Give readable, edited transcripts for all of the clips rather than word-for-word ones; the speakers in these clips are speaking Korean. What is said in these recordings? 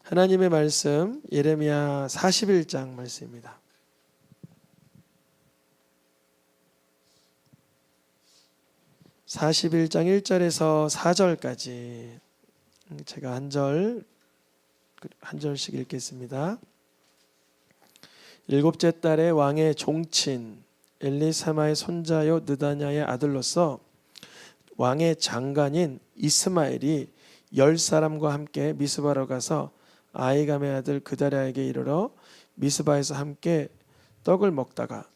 하나님의 말씀 예레미야 41장 말씀입니다. (41장) 1절에서 4절까지 제가 한 절씩 읽겠습니다. 일곱째 달에 왕의 종친 엘리사마의 손자요 느다냐의 아들로서 왕의 장관인 이스마엘이 10사람과 함께 미스바로 가서 아히감의 아들 그다랴에게 이르러 미스바에서 함께 떡을 먹다가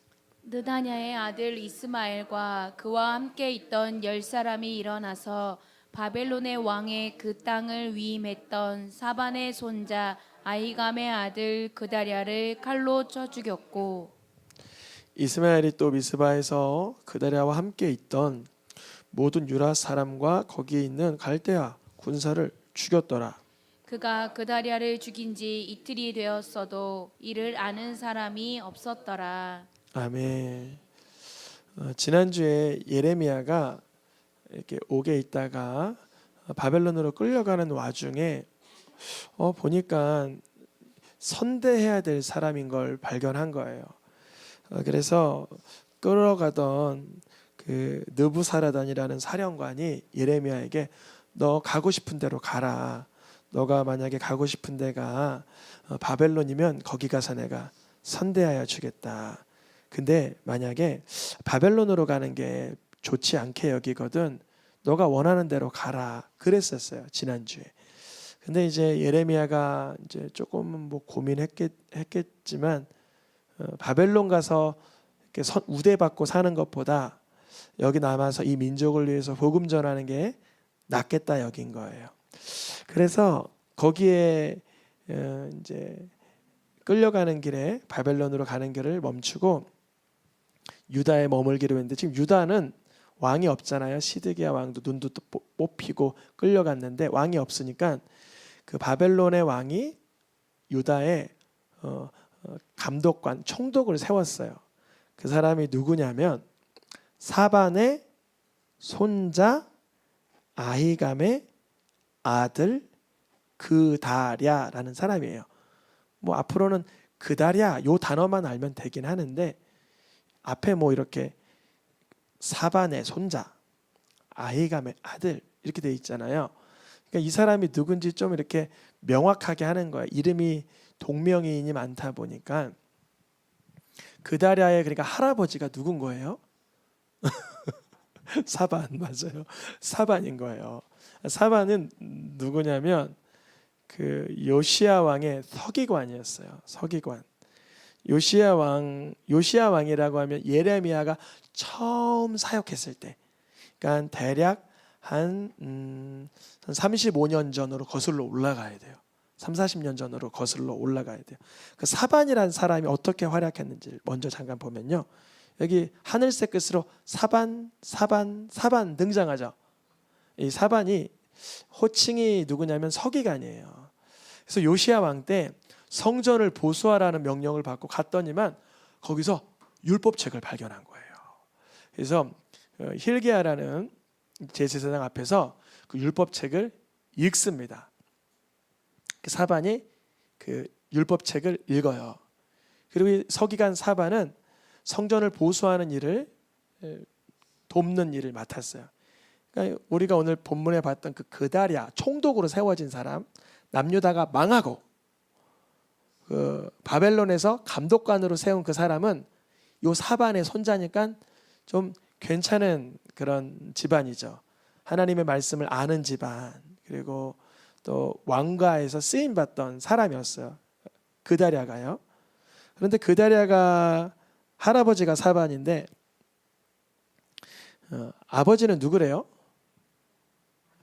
느다냐의 아들 이스마엘과 그와 함께 있던 10사람이 일어나서 바벨론의 왕의 그 땅을 위임했던 사반의 손자 아히감의 아들 그다랴를 칼로 쳐 죽였고, 이스마엘이 또 미스바에서 그다랴와 함께 있던 모든 유다 사람과 거기에 있는 갈대아 군사를 죽였더라. 그가 그다랴를 죽인 지 이틀이 되었어도 이를 아는 사람이 없었더라. 아멘. 지난주에 예레미야가 이렇게 옥에 있다가 바벨론으로 끌려가는 와중에 보니까 선대해야 될 사람인 걸 발견한 거예요. 그래서 끌어가던 그 느부사라단이라는 사령관이 예레미야에게 너 가고 싶은 데로 가라. 너가 만약에 가고 싶은 데가 바벨론이면 거기 가서 내가 선대하여 주겠다. 근데 만약에 바벨론으로 가는 게 좋지 않게 여기거든 너가 원하는 대로 가라 그랬었어요, 지난주에. 근데 이제 예레미야가 이제 조금은 뭐 고민했겠지만 바벨론 가서 이렇게 우대받고 사는 것보다 여기 남아서 이 민족을 위해서 복음 전하는 게 낫겠다 여긴 거예요. 그래서 거기에 이제 끌려가는 길에 바벨론으로 가는 길을 멈추고 유다에 머물기로 했는데, 지금 유다는 왕이 없잖아요. 시드기야 왕도 눈도 뽑히고 끌려갔는데 왕이 없으니까 그 바벨론의 왕이 유다에 감독관 총독을 세웠어요. 그 사람이 누구냐면 사반의 손자 아히감의 아들 그다랴라는 사람이에요. 뭐 앞으로는 그다랴 요 단어만 알면 되긴 하는데 앞에 뭐 이렇게 사반의 손자 아히감의 아들 이렇게 돼 있잖아요. 그러니까 이 사람이 누군지 좀 이렇게 명확하게 하는 거예요. 이름이 동명이인이 많다 보니까. 그다랴의 그러니까 할아버지가 누군 거예요? 사반, 맞아요. 사반인 거예요. 사반은 누구냐면 그 요시야 왕의 서기관이었어요. 서기관. 요시야 왕이라고 하면 예레미야가 처음 사역했을 때, 그러니까 대략 한 35년 전으로 거슬러 올라가야 돼요. 30-40년 전으로 거슬러 올라가야 돼요. 그 사반이라는 사람이 어떻게 활약했는지 먼저 잠깐 보면요. 여기 하늘색 끝으로 사반 등장하죠. 이 사반이 호칭이 누구냐면 서기관이에요. 그래서 요시야 왕 때 성전을 보수하라는 명령을 받고 갔더니만 거기서 율법책을 발견한 거예요. 그래서 hilkiah라는 제사장 앞에서 그 율법책을 읽습니다. 사반이 그 율법책을 읽어요. 그리고 이 서기관 사반은 성전을 보수하는 일을 돕는 일을 맡았어요. 그러니까 우리가 오늘 본문에 봤던 그 그다랴 총독으로 세워진 사람, 남유다가 망하고 그 바벨론에서 감독관으로 세운 그 사람은 요 사반의 손자니까 좀 괜찮은 그런 집안이죠. 하나님의 말씀을 아는 집안, 그리고 또 왕가에서 쓰임 받던 사람이었어요. 그다랴가요. 그런데 그다랴가 할아버지가 사반인데 아버지는 누구래요?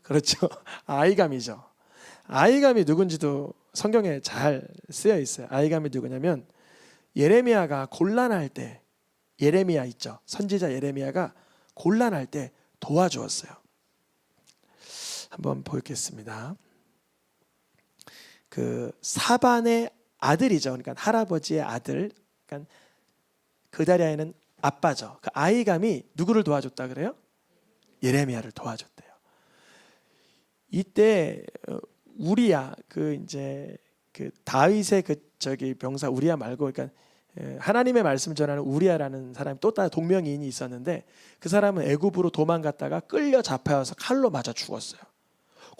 그렇죠. 아히감이죠. 아히감이 누군지도 성경에 잘 쓰여 있어요. 아히감이 누구냐면 예레미야가 곤란할 때, 예레미야 있죠. 선지자 예레미야가 곤란할 때 도와주었어요. 한번 보겠습니다. 그 사반의 아들이죠. 그러니까 할아버지의 아들. 그러니까 그다랴에는 아빠죠. 그 아히감이 누구를 도와줬다 그래요? 예레미야를 도와줬대요. 이때 우리야 그 이제 그 다윗의 그 저기 병사 우리야 말고, 그러니까 하나님의 말씀 전하는 우리야라는 사람이 또 다른 동명이인이 있었는데, 그 사람은 애굽으로 도망갔다가 끌려 잡혀서 칼로 맞아 죽었어요.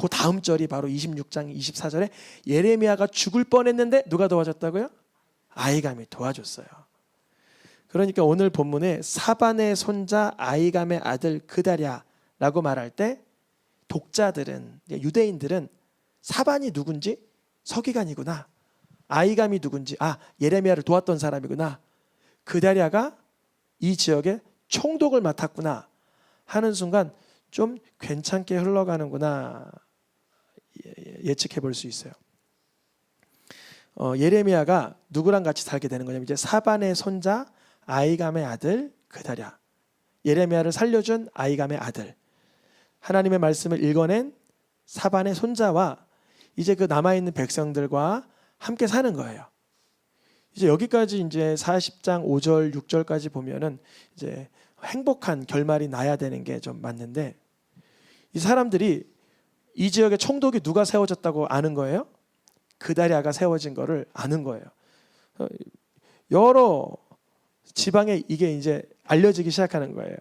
그 다음 절이 바로 26장 24절에 예레미야가 죽을 뻔했는데 누가 도와줬다고요? 아히감이 도와줬어요. 그러니까 오늘 본문에 사반의 손자 아히감의 아들 그다랴라고 말할 때 독자들은, 유대인들은 사반이 누군지, 서기관이구나, 아히감이 누군지, 예레미야를 도왔던 사람이구나, 그다랴가 이 지역에 총독을 맡았구나 하는 순간 좀 괜찮게 흘러가는구나 예측해 볼 수 있어요. 예레미야가 누구랑 같이 살게 되는 거냐면, 이제 사반의 손자 아히감의 아들 그다랴, 예레미야를 살려준 아히감의 아들, 하나님의 말씀을 읽어낸 사반의 손자와 이제 그 남아있는 백성들과 함께 사는 거예요. 이제 여기까지 이제 40장 5절 6절까지 보면은 이제 행복한 결말이 나야 되는 게 좀 맞는데, 이 사람들이 이 지역에 총독이 누가 세워졌다고 아는 거예요? 그다랴가 세워진 거를 아는 거예요. 여러 지방에 이게 이제 알려지기 시작하는 거예요.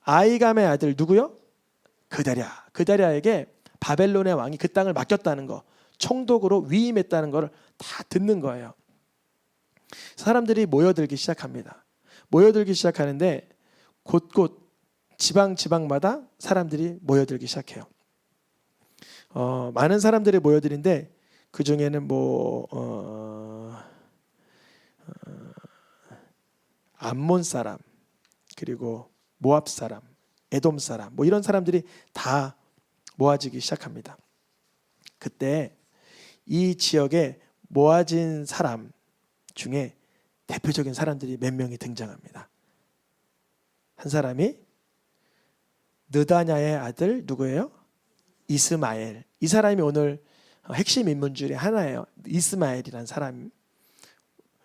아히감의 아들 누구요? 그다랴. 그다랴에게 바벨론의 왕이 그 땅을 맡겼다는 거, 총독으로 위임했다는 걸 다 듣는 거예요. 사람들이 모여들기 시작합니다. 모여들기 시작하는데 곳곳 지방마다 사람들이 모여들기 시작해요. 많은 사람들이 모여들인데 그 중에는 암몬 사람, 그리고 모압 사람, 에돔 사람, 이런 사람들이 다 모아지기 시작합니다. 그때 이 지역에 모아진 사람 중에 대표적인 사람들이 몇 명이 등장합니다. 한 사람이 느다냐의 아들 누구예요? 이스마엘. 이 사람이 오늘 핵심 인물 중에 하나예요. 이스마엘이라는 사람.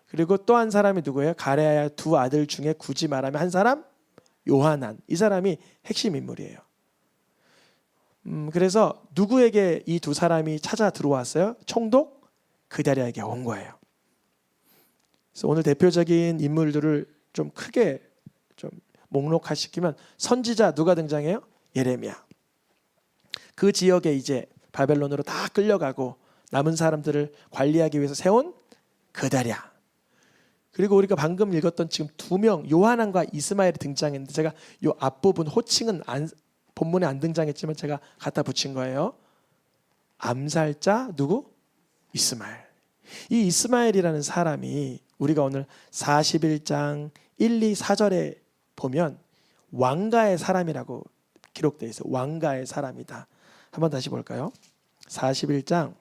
그리고 또 한 사람이 누구예요? 가레아의 두 아들 중에 굳이 말하면 한 사람? 요하난. 이 사람이 핵심 인물이에요. 그래서 누구에게 이 두 사람이 찾아 들어왔어요? 총독 그다랴에게 온 거예요. 그래서 오늘 대표적인 인물들을 좀 크게 좀 목록화시키면, 선지자 누가 등장해요? 예레미야. 그 지역에 이제 바벨론으로 다 끌려가고 남은 사람들을 관리하기 위해서 세운 그다랴. 그리고 우리가 방금 읽었던 지금 두 명, 요하난과 이스마엘이 등장했는데, 제가 이 앞부분 호칭은 본문에 안 등장했지만 제가 갖다 붙인 거예요. 암살자 누구? 이스마엘. 이 이스마엘이라는 사람이 우리가 오늘 41장 1, 2, 4절에 보면 왕가의 사람이라고 기록되어 있어요. 왕가의 사람이다. 한번 다시 볼까요? 41장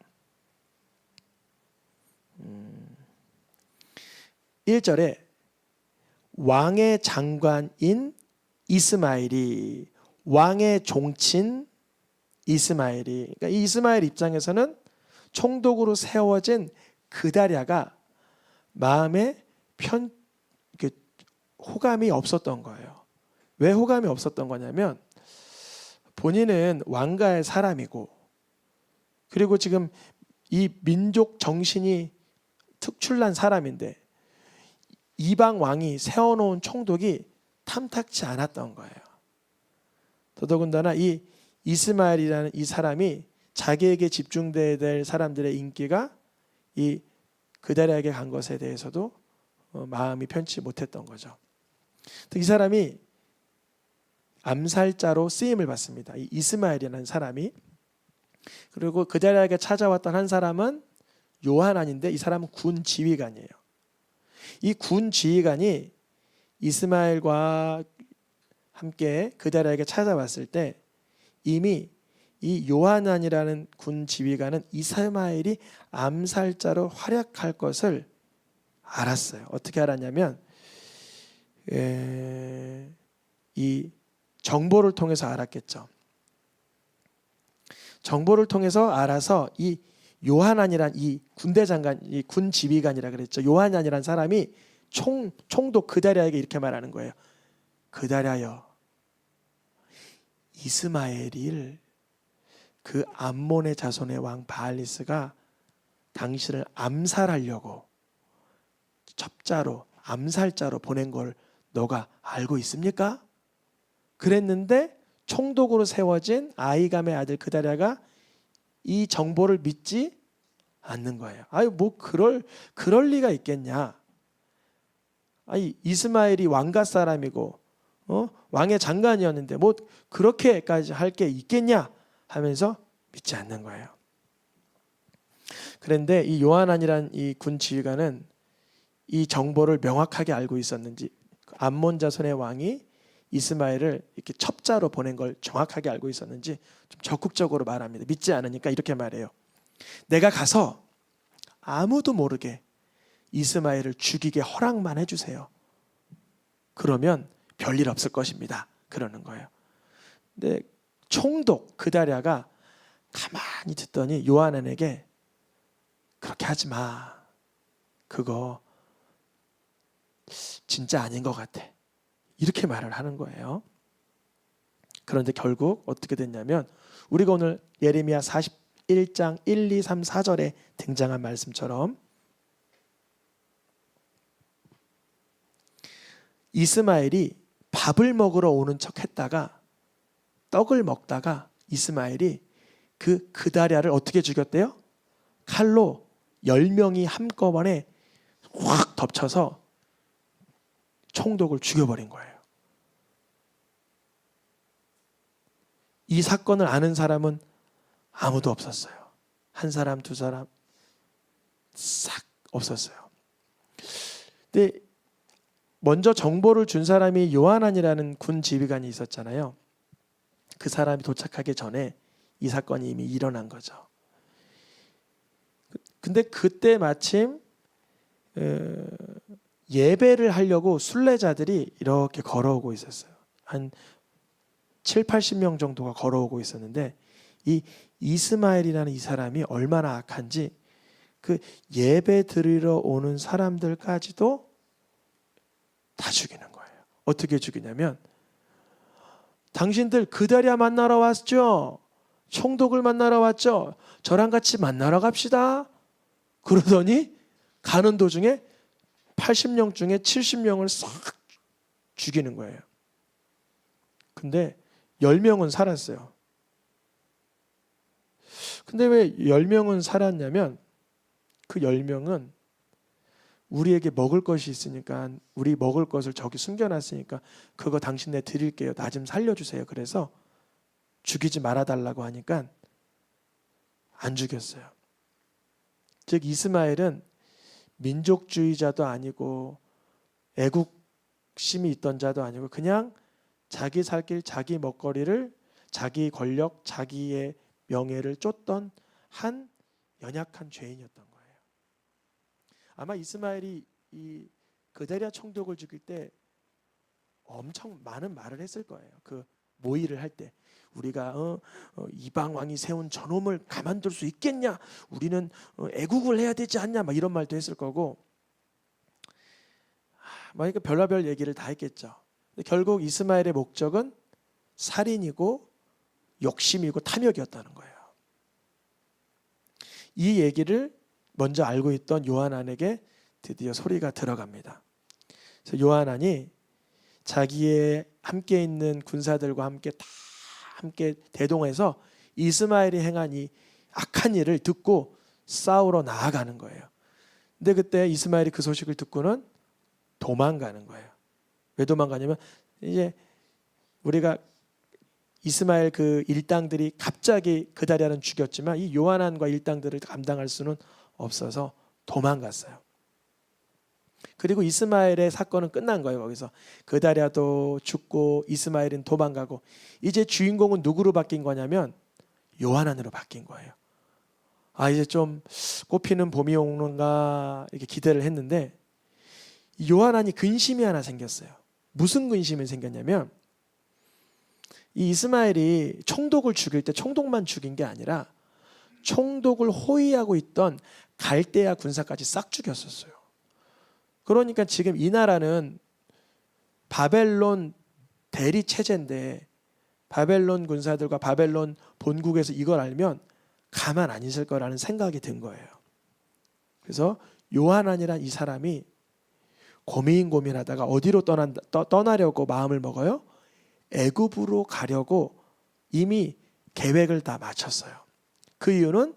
1절에 왕의 장관인 이스마엘이, 왕의 종친 이스마엘이, 그러니까 이 이스마엘 입장에서는 총독으로 세워진 그다랴가 마음에 호감이 없었던 거예요. 왜 호감이 없었던 거냐면, 본인은 왕가의 사람이고, 그리고 지금 이 민족 정신이 특출난 사람인데 이방 왕이 세워놓은 총독이 탐탁치 않았던 거예요. 더더군다나 이 이스마엘이라는 이 사람이 자기에게 집중돼야 될 사람들의 인기가 이 그다랴에게 간 것에 대해서도 마음이 편치 못했던 거죠. 이 사람이 암살자로 쓰임을 받습니다. 이 이스마엘이라는 사람이. 그리고 그다랴에게 찾아왔던 한 사람은 요하난인데, 이 사람은 군 지휘관이에요. 이 군 지휘관이 이스마엘과 함께 그다랴에게 찾아왔을 때 이미 이 요하난이라는 군 지휘관은 이스마엘이 암살자로 활약할 것을 알았어요. 어떻게 알았냐면, 이 정보를 통해서 알았겠죠. 정보를 통해서 알아서 이 요하난이란 이 군대 장관, 이 군 지휘관이라 그랬죠. 요하난이란 사람이 총독 그다랴에게 이렇게 말하는 거예요. 그다랴여, 이스마엘을 그 암몬의 자손의 왕 바알리스가 당신을 암살하려고 첩자로 암살자로 보낸 걸 너가 알고 있습니까? 그랬는데 총독으로 세워진 아히감의 아들 그다랴가 이 정보를 믿지 않는 거예요. 아유 뭐 그럴 리가 있겠냐? 아니 이스마엘이 왕가 사람이고 왕의 장관이었는데 뭐 그렇게까지 할 게 있겠냐 하면서 믿지 않는 거예요. 그런데 이 요하난이란 이 군 지휘관은 이 정보를 명확하게 알고 있었는지 암몬 자손의 왕이 이스마엘을 이렇게 첩자로 보낸 걸 정확하게 알고 있었는지 좀 적극적으로 말합니다. 믿지 않으니까 이렇게 말해요. 내가 가서 아무도 모르게 이스마엘을 죽이게 허락만 해주세요. 그러면 별일 없을 것입니다. 그러는 거예요. 근데 총독 그다랴가 가만히 듣더니 요하난에게 그렇게 하지 마. 그거 진짜 아닌 것 같아. 이렇게 말을 하는 거예요. 그런데 결국 어떻게 됐냐면 우리가 오늘 예레미야 41장 1, 2, 3, 4절에 등장한 말씀처럼 이스마엘이 밥을 먹으러 오는 척 했다가 떡을 먹다가 이스마엘이 그 그다랴를 어떻게 죽였대요? 칼로 10명이 한꺼번에 확 덮쳐서 총독을 죽여버린 거예요. 이 사건을 아는 사람은 아무도 없었어요. 한 사람, 두 사람 싹 없었어요. 근데 먼저 정보를 준 사람이 요하난이라는 군 지휘관이 있었잖아요. 그 사람이 도착하기 전에 이 사건이 이미 일어난 거죠. 근데 그때 마침 예배를 하려고 순례자들이 이렇게 걸어오고 있었어요. 한 7, 80명 정도가 걸어오고 있었는데 이 이스마엘이라는 이 사람이 얼마나 악한지 그 예배 드리러 오는 사람들까지도 다 죽이는 거예요. 어떻게 죽이냐면 당신들 그다랴 만나러 왔죠? 총독을 만나러 왔죠? 저랑 같이 만나러 갑시다. 그러더니 가는 도중에 80명 중에 70명을 싹 죽이는 거예요. 근데 10명은 살았어요. 근데 왜 10명은 살았냐면 그 10명은 우리에게 먹을 것이 있으니까 우리 먹을 것을 저기 숨겨놨으니까 그거 당신네 드릴게요. 나 좀 살려주세요. 그래서 죽이지 말아달라고 하니까 안 죽였어요. 즉 이스마엘은 민족주의자도 아니고 애국심이 있던 자도 아니고 그냥 자기 살 길, 자기 먹거리를, 자기 권력, 자기의 명예를 쫓던 한 연약한 죄인이었던 거예요. 아마 이스마엘이 이 그다랴 총독을 죽일 때 엄청 많은 말을 했을 거예요. 그 모의를 할 때 우리가 이방 왕이 세운 저놈을 가만둘 수 있겠냐? 우리는 애국을 해야 되지 않냐? 막 이런 말도 했을 거고, 그러니까 별의별 얘기를 다 했겠죠. 근데 결국 이스마엘의 목적은 살인이고 욕심이고 탐욕이었다는 거예요. 이 얘기를 먼저 알고 있던 요하난에게 드디어 소리가 들어갑니다. 그래서 요하난이 자기의 함께 있는 군사들과 함께 다 함께 대동해서 이스마엘이 행한 이 악한 일을 듣고 싸우러 나아가는 거예요. 근데 그때 이스마엘이 그 소식을 듣고는 도망가는 거예요. 왜 도망가냐면 이제 우리가 이스마엘 그 일당들이 갑자기 그다랴는 죽였지만 이 요하난과 일당들을 감당할 수는 없어서 도망갔어요. 그리고 이스마엘의 사건은 끝난 거예요. 거기서 그다랴도 죽고 이스마엘은 도망가고 이제 주인공은 누구로 바뀐 거냐면 요하난으로 바뀐 거예요. 이제 좀 꽃피는 봄이 오는가 이렇게 기대를 했는데 요하난이 근심이 하나 생겼어요. 무슨 근심이 생겼냐면 이 이스마엘이 총독을 죽일 때 총독만 죽인 게 아니라 총독을 호위하고 있던 갈대아 군사까지 싹 죽였었어요. 그러니까 지금 이 나라는 바벨론 대리 체제인데 바벨론 군사들과 바벨론 본국에서 이걸 알면 가만 안 있을 거라는 생각이 든 거예요. 그래서 요하난이란 이 사람이 고민하다가 어디로 떠나려고 마음을 먹어요? 애굽으로 가려고 이미 계획을 다 마쳤어요. 그 이유는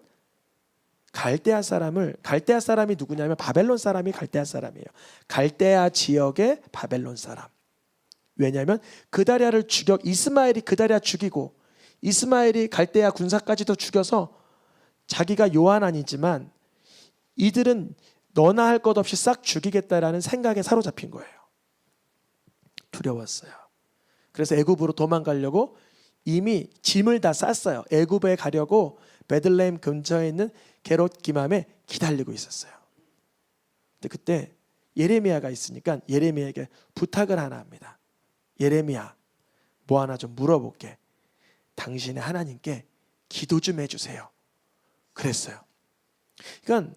갈대아 사람이 누구냐면 바벨론 사람이 갈대아 사람이에요. 갈대아 지역의 바벨론 사람. 왜냐하면 이스마엘이 그다랴 죽이고 이스마엘이 갈대아 군사까지도 죽여서 자기가 요한아니지만 이들은 너나 할 것 없이 싹 죽이겠다라는 생각에 사로잡힌 거예요. 두려웠어요. 그래서 애굽으로 도망가려고 이미 짐을 다 쌌어요. 애굽에 가려고 베들레헴 근처에 있는 게롯 기맘에 기다리고 있었어요. 근데 그때 예레미야가 있으니까 예레미야에게 부탁을 하나 합니다. 예레미야, 뭐 하나 좀 물어볼게. 당신의 하나님께 기도 좀 해주세요. 그랬어요. 그러니까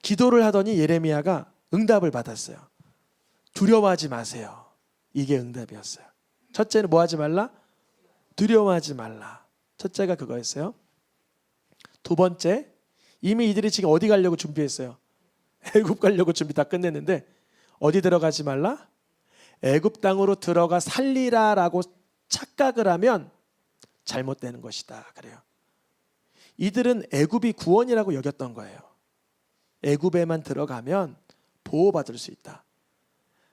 기도를 하더니 예레미야가 응답을 받았어요. 두려워하지 마세요. 이게 응답이었어요. 첫째는 뭐 하지 말라? 두려워하지 말라. 첫째가 그거였어요. 두 번째, 이미 이들이 지금 어디 가려고 준비했어요? 애굽 가려고 준비 다 끝냈는데 어디 들어가지 말라? 애굽 땅으로 들어가 살리라라고 착각을 하면 잘못되는 것이다. 그래요. 이들은 애굽이 구원이라고 여겼던 거예요. 애굽에만 들어가면 보호받을 수 있다.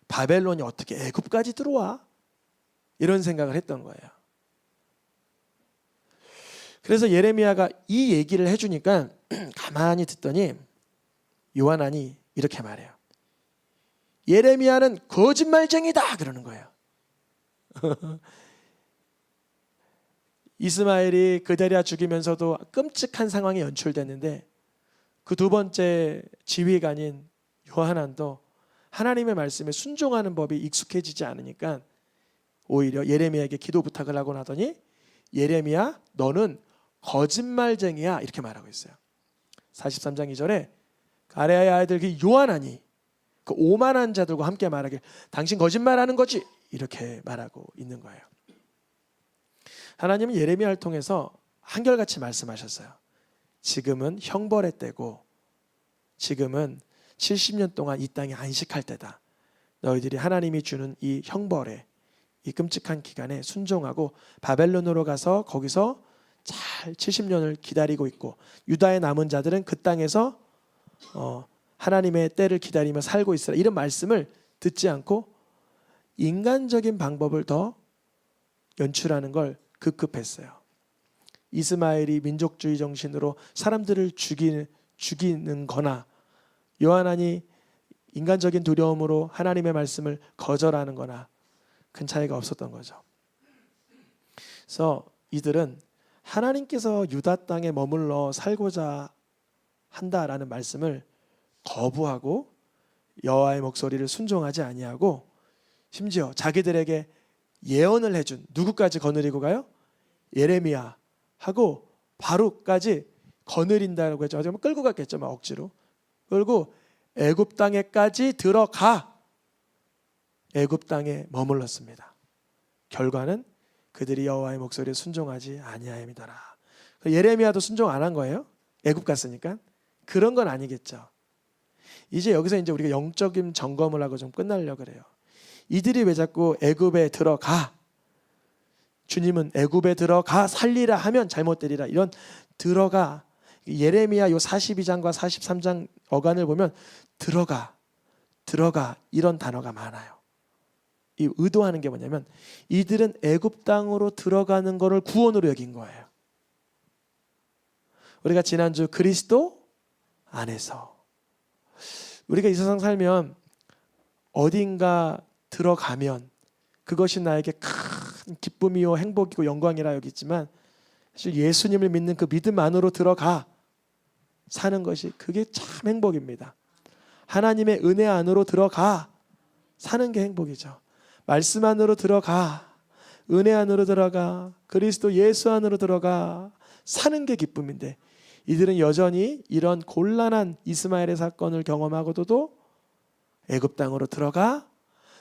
바벨론이 어떻게 애굽까지 들어와? 이런 생각을 했던 거예요. 그래서 예레미야가 이 얘기를 해주니까 가만히 듣더니 요한안이 이렇게 말해요. 예레미야는 거짓말쟁이다 그러는 거예요. 이스마엘이 그다랴 죽이면서도 끔찍한 상황이 연출됐는데 그 두 번째 지휘관인 요한안도 하나님의 말씀에 순종하는 법이 익숙해지지 않으니까 오히려 예레미야에게 기도 부탁을 하고 나더니 예레미야 너는 거짓말쟁이야 이렇게 말하고 있어요. 43장 2절에 가레아의 아이들 그 요한안이 그 오만한 자들과 함께 말하길 당신 거짓말하는 거지 이렇게 말하고 있는 거예요. 하나님은 예레미야를 통해서 한결같이 말씀하셨어요. 지금은 형벌의 때고 지금은 70년 동안 이 땅에 안식할 때다. 너희들이 하나님이 주는 이 형벌에 이 끔찍한 기간에 순종하고 바벨론으로 가서 거기서 잘 70년을 기다리고 있고 유다의 남은 자들은 그 땅에서 하나님의 때를 기다리며 살고 있으라 이런 말씀을 듣지 않고 인간적인 방법을 더 연출하는 걸 급급했어요. 이스마엘이 민족주의 정신으로 사람들을 죽이는 거나 요한안이 인간적인 두려움으로 하나님의 말씀을 거절하는 거나 큰 차이가 없었던 거죠. 그래서 이들은 하나님께서 유다 땅에 머물러 살고자 한다라는 말씀을 거부하고 여호와의 목소리를 순종하지 아니하고 심지어 자기들에게 예언을 해준 누구까지 거느리고 가요? 예레미야 하고 바룩까지 거느린다고 했죠. 어쩌면 끌고 갔겠죠. 막 억지로. 끌고 애굽 땅에까지 들어가 애굽 땅에 머물렀습니다. 결과는 그들이 여호와의 목소리에 순종하지 아니하였더라. 예레미야도 순종 안 한 거예요? 애굽 갔으니까? 그런 건 아니겠죠. 이제 여기서 이제 우리가 영적인 점검을 하고 좀 끝나려고 그래요. 이들이 왜 자꾸 애굽에 들어가? 주님은 애굽에 들어가 살리라 하면 잘못되리라. 이런 들어가 예레미야 요 42장과 43장 어간을 보면 들어가 이런 단어가 많아요. 이 의도하는 게 뭐냐면 이들은 애굽 땅으로 들어가는 것을 구원으로 여긴 거예요. 우리가 지난주 그리스도 안에서 우리가 이 세상 살면 어딘가 들어가면 그것이 나에게 큰 기쁨이요 행복이고 영광이라 여기지만 사실 예수님을 믿는 그 믿음 안으로 들어가 사는 것이 그게 참 행복입니다. 하나님의 은혜 안으로 들어가 사는 게 행복이죠. 말씀 안으로 들어가 은혜 안으로 들어가 그리스도 예수 안으로 들어가 사는 게 기쁨인데 이들은 여전히 이런 곤란한 이스마엘의 사건을 경험하고도 애굽 땅으로 들어가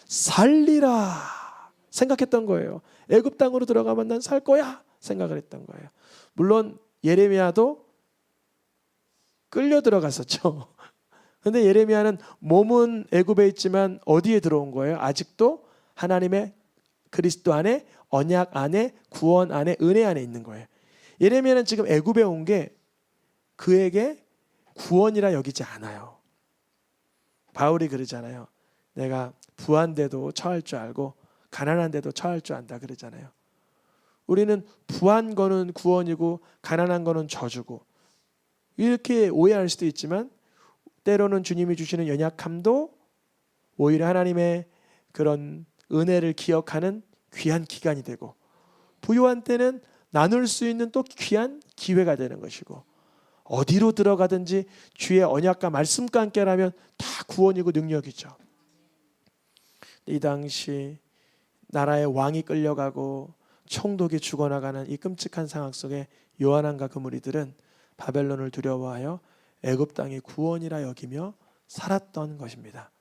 살리라 생각했던 거예요. 애굽 땅으로 들어가면 난 살 거야 생각을 했던 거예요. 물론 예레미야도 끌려 들어갔었죠. 그런데 예레미야는 몸은 애굽에 있지만 어디에 들어온 거예요? 아직도 하나님의 그리스도 안에, 언약 안에, 구원 안에, 은혜 안에 있는 거예요. 예레미야는 지금 애굽에 온 게 그에게 구원이라 여기지 않아요. 바울이 그러잖아요. 내가 부한데도 처할 줄 알고 가난한데도 처할 줄 안다 그러잖아요. 우리는 부한 거는 구원이고 가난한 거는 저주고 이렇게 오해할 수도 있지만 때로는 주님이 주시는 연약함도 오히려 하나님의 그런 은혜를 기억하는 귀한 기간이 되고 부유한 때는 나눌 수 있는 또 귀한 기회가 되는 것이고 어디로 들어가든지 주의 언약과 말씀과 함께라면 다 구원이고 능력이죠. 이 당시 나라의 왕이 끌려가고 총독이 죽어나가는 이 끔찍한 상황 속에 요한안과 그 무리들은 바벨론을 두려워하여 애굽 땅이 구원이라 여기며 살았던 것입니다.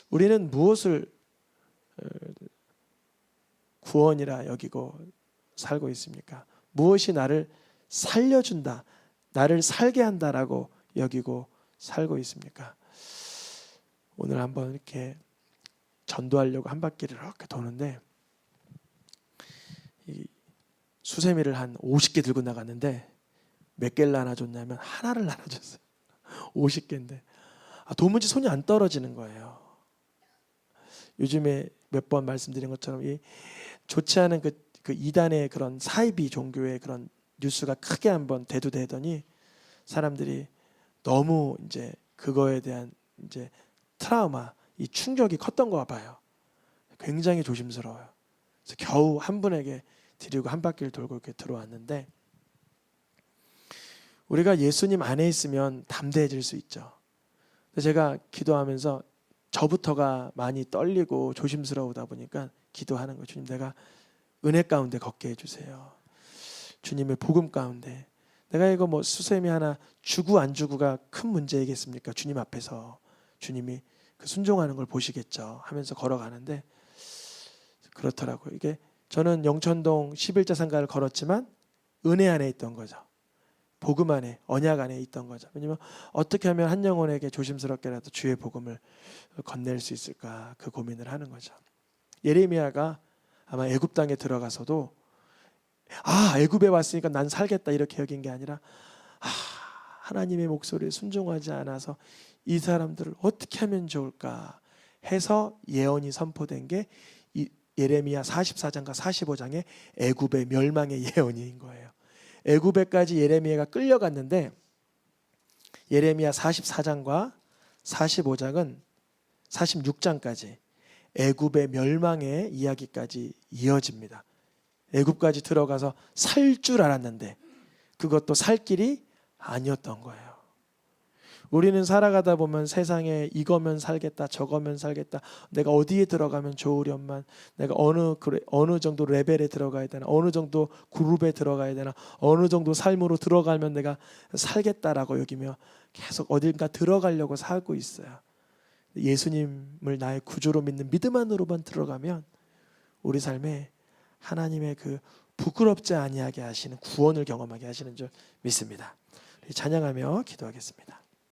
우리는 무엇을 구원이라 여기고 살고 있습니까? 무엇이 나를 살려준다, 나를 살게 한다라고 여기고 살고 있습니까? 오늘 한번 이렇게 전도하려고 한 바퀴를 이렇게 도는데 이 수세미를 한 50개 들고 나갔는데 몇 개를 나눠줬냐면 하나를 나눠줬어요. 50개인데 도무지 손이 안 떨어지는 거예요. 요즘에 몇 번 말씀드린 것처럼 이 좋지 않은 그 이단의 그런 사이비 종교의 그런 뉴스가 크게 한번 대두되더니 사람들이 너무 이제 그거에 대한 이제 트라우마, 이 충격이 컸던 거 봐요. 굉장히 조심스러워요. 그래서 겨우 한 분에게 드리고 한 바퀴를 돌고 이렇게 들어왔는데 우리가 예수님 안에 있으면 담대해질 수 있죠. 제가 기도하면서 저부터가 많이 떨리고 조심스러우다 보니까 기도하는 거예요. 주님, 내가 은혜 가운데 걷게 해주세요. 주님의 복음 가운데. 내가 이거 뭐 수세미 하나 주고 안 주고가 큰 문제이겠습니까? 주님 앞에서 주님이 그 순종하는 걸 보시겠죠 하면서 걸어가는데 그렇더라고요. 이게 저는 영천동 11자 상가를 걸었지만 은혜 안에 있던 거죠. 복음 안에, 언약 안에 있던 거죠. 왜냐하면 어떻게 하면 한 영혼에게 조심스럽게라도 주의 복음을 건넬 수 있을까 그 고민을 하는 거죠. 예레미야가 아마 애굽 땅에 들어가서도 애굽에 왔으니까 난 살겠다 이렇게 여긴 게 아니라 하나님의 목소리에 순종하지 않아서 이 사람들을 어떻게 하면 좋을까 해서 예언이 선포된 게 이 예레미야 44장과 45장의 애굽의 멸망의 예언인 거예요. 애굽에까지 예레미야가 끌려갔는데 예레미야 44장과 45장은 46장까지 애굽의 멸망의 이야기까지 이어집니다. 애굽까지 들어가서 살 줄 알았는데 그것도 살 길이 아니었던 거예요. 우리는 살아가다 보면 세상에 이거면 살겠다, 저거면 살겠다, 내가 어디에 들어가면 좋으련만, 내가 어느 정도 레벨에 들어가야 되나, 어느 정도 그룹에 들어가야 되나, 어느 정도 삶으로 들어가면 내가 살겠다라고 여기며 계속 어딘가 들어가려고 살고 있어요. 예수님을 나의 구주로 믿는 믿음 안으로만 들어가면 우리 삶에 하나님의 그 부끄럽지 아니하게 하시는 구원을 경험하게 하시는 줄 믿습니다. 찬양하며 기도하겠습니다.